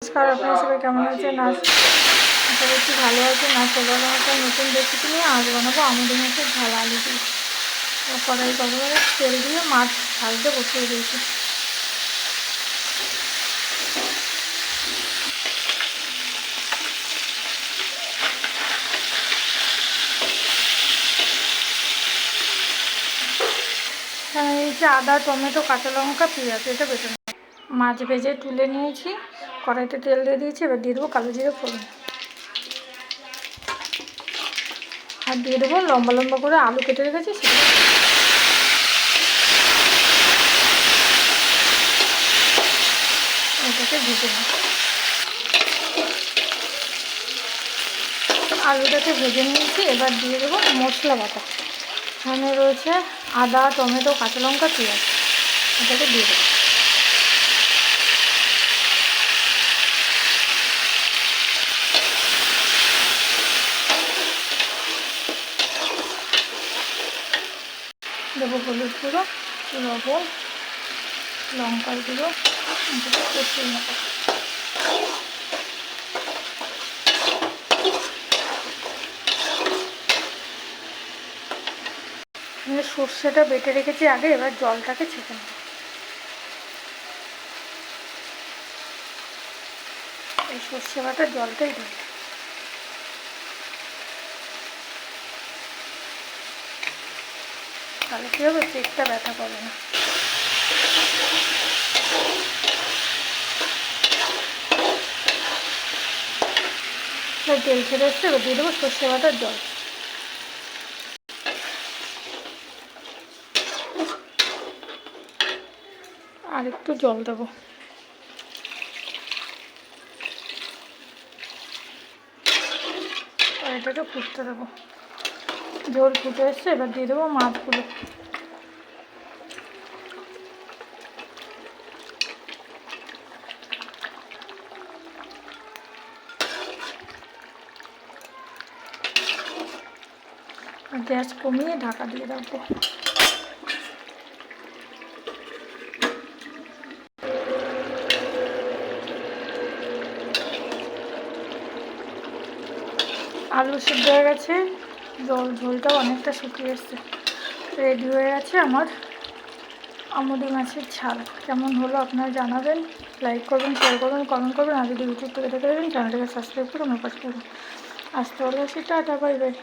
নমস্কার, আপনারা সবাই কেমন আছেন? আশা করছি ভালো আছেন। আর সবার একটা নতুন রেসিপি নিয়ে আজ বানাবো আমাদের মাছের ঝাল আলু দিয়ে। কড়াই গরম তেল দিয়ে মাছ ভাজতে বসিয়ে দিয়েছি। আদা, টমেটো, কাঁচা লঙ্কা, পেঁয়াজ এটা বেটে নেব। মাছ ভেজে তুলে নিয়েছি, কড়াইতে তেল দিয়ে দিয়েছি। এবার দিয়ে দেবো কালো জিরে ফোড়ন, আর দিয়ে দেবো লম্বা লম্বা করে আলু কেটে রেখেছি সেটা। এটাকে ভেজে নেব। আলুটাকে ভেজে নিয়েছি। এবার দিয়ে দেবো মশলা বাটা। এখানে রয়েছে আদা, টমেটো, কাঁচা লঙ্কা, পেঁয়াজ। এটাকে দিয়ে দেবো। দেবো হলুদ গুঁড়ো, লবণ, লঙ্কার গুঁড়ো, এটাকে কষিয়ে নেব। সর্ষেটা বেটে রেখেছি আগে, এবার জলটাকে ছেঁকে নেব। এই সর্ষে বাটার জলটাই দেব। তাহলে কী হবে, পেটটা ব্যথা করে না। তেল ছেড়ে এসছে, এবার দিয়ে দেবো সর্ষে বাটার জল। আর একটু জল দেবো। আর এটাকে ফুটতে দেবো। ঝোল ফুটে এসছে, এবার দিয়ে দেবো মাছগুলো। গ্যাস কমিয়ে ঢাকা দিয়ে রাখবো। আলু সিদ্ধ হয়ে গেছে, ঝোলটাও অনেকটা শুকিয়ে এসছে। রেডি হয়ে গেছে আমার আমুদি মাছের ঝাল। কেমন হলো আপনারা জানাবেন, লাইক করবেন, শেয়ার করবেন, কমেন্ট করবেন। আর যদি ইউটিউব থেকে দেখে দেবেন চ্যানেলটাকে সাবস্ক্রাইব করে আমার পাশে থাকবেন। আসতে পারবো সেটা, টাটা, বাই বাই।